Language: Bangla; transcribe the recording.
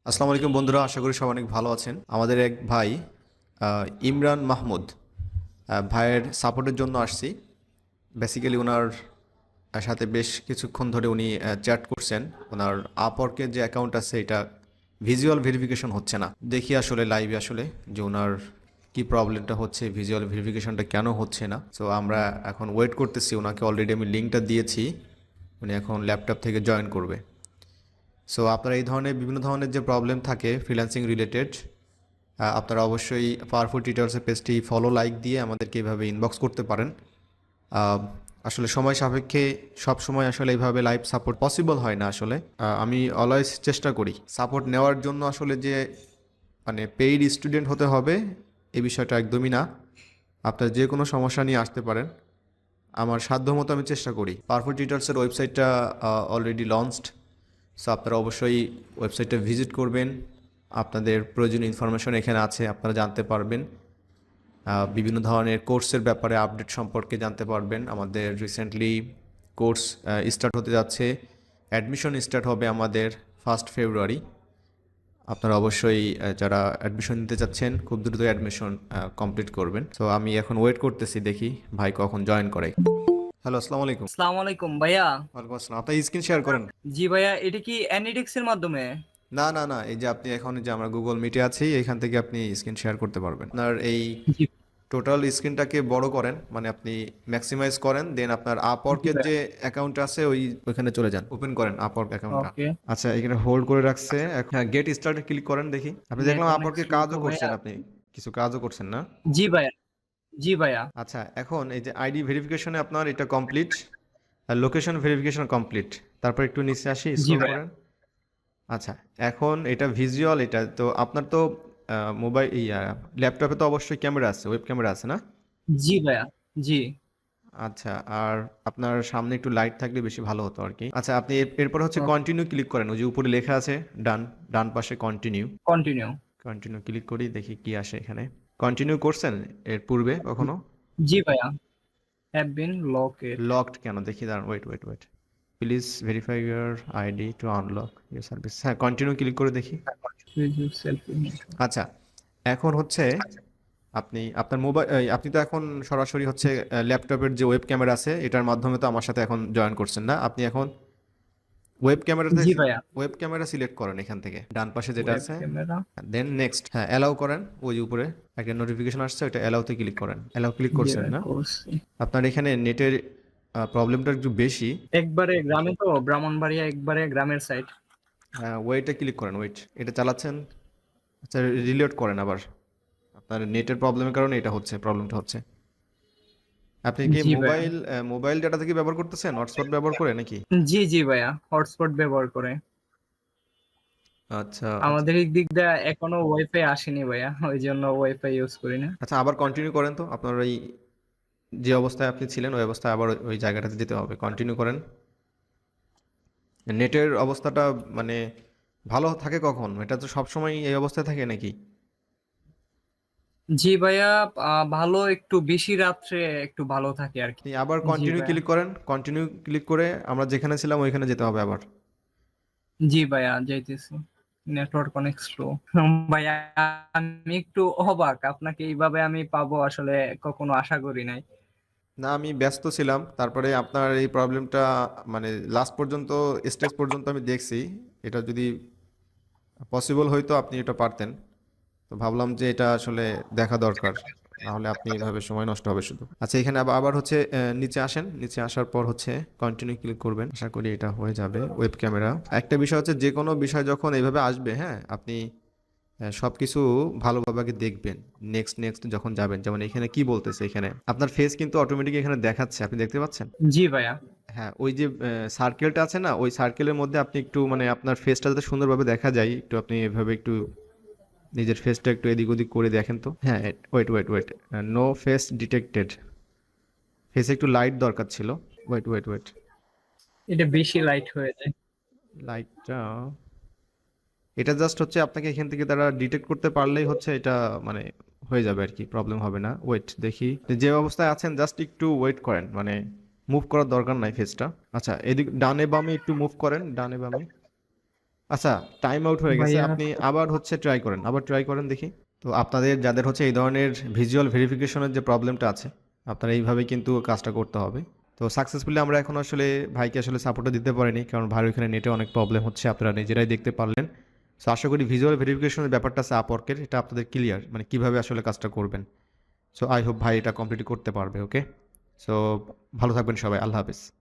আসসালামু আলাইকুম বন্ধুরা, আশা করি সবাই অনেক ভালো আছেন। আমাদের এক ভাই ইমরান মাহমুদ ভাইয়ের সাপোর্টের জন্য আসছি। বেসিক্যালি ওনার সাথে বেশ কিছুক্ষণ ধরে উনি চ্যাট করছেন। ওনার আপওয়ার্কের যে অ্যাকাউন্ট আছে এটা ভিজুয়াল ভেরিফিকেশন হচ্ছে না। দেখি আসলে লাইভে আসলে যে ওনার কি প্রবলেমটা হচ্ছে, ভিজুয়াল ভেরিফিকেশনটা কেন হচ্ছে না। সো আমরা এখন ওয়েট করতেছি। ওনাকে অলরেডি আমি লিঙ্কটা দিয়েছি, উনি এখন ল্যাপটপ থেকে জয়েন করবে। সো আপনারা এই ধরনের বিভিন্ন ধরনের যে প্রবলেম থাকে ফ্রিল্যান্সিং রিলেটেড, আপনারা অবশ্যই পাওয়ারফুল টিউটোরিয়ালসের পেজটি ফলো লাইক দিয়ে আমাদেরকে এইভাবে ইনবক্স করতে পারেন। আহ, আসলে সময় সাপেক্ষে সব সময় আসলে এইভাবে লাইভ সাপোর্ট পসিবল হয় না। আসলে আমি অলওয়েজ চেষ্টা করি সাপোর্ট নেওয়ার জন্য, আসলে যে মানে পেইড স্টুডেন্ট হতে হবে এই বিষয়টা একদমই না। আপনার যে কোনো সমস্যা নিয়ে আসতে পারেন, আমার সাধ্যমতো আমি চেষ্টা করি। পাওয়ারফুল টিউটোরিয়ালসের ওয়েবসাইটটা অলরেডি লঞ্চড। সো আপনারা অবশ্যই ওয়েবসাইটটা ভিজিট করবেন। আপনাদের প্রয়োজনীয় ইনফরমেশন এখানে আছে, আপনারা জানতে পারবেন। বিভিন্ন ধরনের কোর্সের ব্যাপারে আপডেট সম্পর্কে জানতে পারবেন। আমাদের রিসেন্টলি কোর্স স্টার্ট হতে যাচ্ছে, অ্যাডমিশন স্টার্ট হবে আমাদের 1 ফেব্রুয়ারি। আপনারা অবশ্যই যারা অ্যাডমিশন নিতে চাচ্ছেন খুব দ্রুত অ্যাডমিশন কমপ্লিট করবেন। তো আমি এখন ওয়েট করতেছি, দেখি ভাই কখন জয়েন করে। হ্যালো, আসসালামু আলাইকুম। আসসালামু আলাইকুম ভাইয়া। ওয়ালাইকুম আসসালাম। আপনার স্ক্রিন শেয়ার করেন। জি ভাইয়া, এটা কি অ্যানিটেক্স এর মাধ্যমে? না না না, এই যে আপনি এখন যে আমরা গুগল মিটে আছি, এখান থেকে আপনি স্ক্রিন শেয়ার করতে পারবেন। আপনার এই জি টোটাল স্ক্রিনটাকে বড় করেন, মানে আপনি ম্যাক্সিমাইজ করেন, দেন আপনার জি আপওয়ার্কের ভাইয়া। যে অ্যাকাউন্ট আছে ওইখানে চলে যান, ওপেন করেন আপওয়ার্ক অ্যাকাউন্টটা। ওকে। আচ্ছা, এখানে হোল্ড করে রাখছে। এখন গেট স্টার্টে ক্লিক করেন, দেখি। আপনি নেট দেখলাম অনেক আপওয়ার্কে স্লো তো কাজও ভাইয়া। করছেন, আপনি কিছু কাজও করছেন না? জি ভাইয়া। জি ভাইয়া। আচ্ছা, এখন এই যে আইডি ভেরিফিকেশনে আপনার এটা কমপ্লিট, আর লোকেশন ভেরিফিকেশন কমপ্লিট। তারপর একটু নিচে আসি, জি স্ক্রল ভাইয়া। করেন। আচ্ছা, এখন এটা ভিজুয়াল, এটা তো আপনার তো মোবাইল ল্যাপটপে তো অবশ্যই ক্যামেরা আছে, ওয়েব ক্যামেরা আছে না? জি ভাইয়া। জি। আচ্ছা, আর আপনার সামনে একটু লাইট থাকলে বেশি ভালো হতো আর কি। আচ্ছা, আপনি এরপর হচ্ছে ওকে। কন্টিনিউ ক্লিক করেন, ওই যে উপরে লেখা আছে ডান, ডান পাশে কন্টিনিউ। কন্টিনিউ। কন্টিনিউ ক্লিক করি, দেখি কি আসে এখানে। কন্টিনিউ করছেন এর পূর্বে কখনো? জি ভাইয়া। Have been লকেড। লকড কেন দেখি, দাঁড়ান, wait wait wait. Please verify your ID to unlock your service. হ্যাঁ, কন্টিনিউ ক্লিক করে দেখি। সেলফি। আচ্ছা, এখন হচ্ছে আপনি আপনার মোবাইল, আপনি তো এখন সরাসরি হচ্ছে ল্যাপটপের যে ওয়েব ক্যামেরা আছে এটার মাধ্যমে তো আমার সাথে এখন জয়েন করছেন না? আপনি এখন ওয়েব ক্যামেরাতে, জি ভাইয়া। ওয়েব ক্যামেরা সিলেক্ট করেন এখান থেকে ডান পাশে যেটা ওয়েব আছে। ক্যামেরা। দেন নেক্সট, হ্যাঁ অ্যালাউ করেন। ওই যে উপরে একটা নোটিফিকেশন আসছে, ওটা অ্যালাউতে ক্লিক করেন। অ্যালাউ ক্লিক জি করছেন ভাইয়া না? করছি। আপনার এখানে নেটের প্রবলেমটা একটু বেশি। একবারে গ্রামে তো, ব্রাহ্মণবাড়িয়া একবারে গ্রামের সাইড। ওয়েটে ক্লিক করেন, ওয়েট। এটা চালাচ্ছেন। আচ্ছা, রিলোড করেন আবার। আপনার নেটের প্রবলেমের কারণে এটা হচ্ছে, প্রবলেমটা হচ্ছে। আপনি কি জি ভাইয়া। মোবাইল ডাটা থেকে ব্যবহার করতেছেন, হটস্পট ব্যবহার করে নাকি? জি জি ভাইয়া, হটস্পট ব্যবহার করে। আচ্ছা আচ্ছা। আমাদের এই দিক দিয়ে এখনো ওয়াইফাই আসেনি ভাইয়া, ওই জন্য ওয়াইফাই ইউজ করি না। আচ্ছা, আবার কন্টিনিউ করেন তো। আপনার ওই যে অবস্থায় আপনি ছিলেন ওই অবস্থায় আবার ওই জায়গাটাতে যেতে হবে, কন্টিনিউ করেন। নেটের অবস্থাটা মানে ভালো থাকে কখন? এটা তো সবসময় এই অবস্থায় থাকে নাকি? জি ভাইয়া। ভালো একটু বেশি রাত্রে একটু ভালো থাকে আর কি। আপনি আবার জি কন্টিনিউ ভাইয়া। ক্লিক করেন, কন্টিনিউ ক্লিক করে আমরা যেখানে ছিলাম ওইখানে যেতে হবে আবার। জি ভাইয়া যাইতেছি। নেটওয়ার্ক অনেক স্লো। ভাইয়া, আমি একটু অবাক, আপনাকে এইভাবে আমি পাবো আসলে কখনো আশা করি নাই। না, আমি ব্যস্ত ছিলাম, তারপরে আপনার এই প্রবলেমটা মানে লাস্ট পর্যন্ত, স্টেজ পর্যন্ত আমি দেখছি। এটা যদি পসিবল হইতো আপনি এটা পারতেন। তো ভাবলাম যে এটা আসলে দেখা দরকার, নাহলে আপনি এভাবে সময় নষ্ট হবে শুধু। আচ্ছা, এখানে আবার আবার হচ্ছে নিচে আসেন। নিচে আসার পর হচ্ছে কন্টিনিউ ক্লিক করবেন, আশা করি এটা হয়ে যাবে। ওয়েব ক্যামেরা, একটা বিষয় হচ্ছে যে কোনো বিষয় যখন এইভাবে আসবে, হ্যাঁ আপনি সব কিছু ভালোভাবে আগে দেখবেন। নেক্সট নেক্সট যখন যাবেন, যেমন এখানে কি বলতেছে, এখানে আপনার ফেস কিন্তু অটোমেটিক এখানে দেখাচ্ছে, আপনি দেখতে পাচ্ছেন? জি ভাইয়া। হ্যাঁ, ওই যে সার্কেলটা আছে না, ওই সার্কেলের মধ্যে আপনি একটু মানে আপনার ফেসটা যাতে সুন্দরভাবে দেখা যায়, একটু আপনি এভাবে একটু নিজের ফেসটা একটু এদিক ওদিক করে দেখেন তো। হ্যাঁ, wait wait wait, no face detected. ফেসে একটু লাইট দরকার ছিল। ওয়েট ওয়েট ওয়েট, এটা বেশি লাইট হয়ে যায়। লাইটটা, এটা জাস্ট হচ্ছে আপনাকে এখান থেকে তারা ডিটেক্ট করতে পারলেই হচ্ছে এটা মানে হয়ে যাবে আর কি, প্রবলেম হবে না। ওয়েট, দেখি যে অবস্থায় আছেন জাস্ট একটু ওয়েট করেন, মানে মুভ করার দরকার নাই ফেসটা। আচ্ছা, এদিক ডানে বামে একটু মুভ করেন, ডানে বামে। আচ্ছা, টাইম আউট হয়ে গেছে, ভাইয়া আপনি আবার ট্রাই করেন, আবার ট্রাই করেন দেখি। তো আপনাদের যাদের এই ধরনের ভিজুয়াল ভেরিফিকেশনের যে প্রবলেমটা আছে, আপনারা এইভাবে কিন্তু কাজটা করতে হবে। তো সাকসেসফুলি আমরা এখন ভাইকে সাপোর্টও দিতে পারিনি, কারণ ভাইয়ের ওইখানে নেটে অনেক প্রবলেম হচ্ছে, আপনারা নিজেরাই দেখতে পারলেন। সো আশা করি ভিজুয়াল ভেরিফিকেশনের ব্যাপারটা আছে আপওয়ার্কের, এটা আপনাদের ক্লিয়ার, মানে কীভাবে কাজটা করবেন। সো আই হোপ ভাই এটা কমপ্লিট করতে পারবে। ওকে, সো ভালো থাকবেন সবাই, আল্লাহ হাফেজ।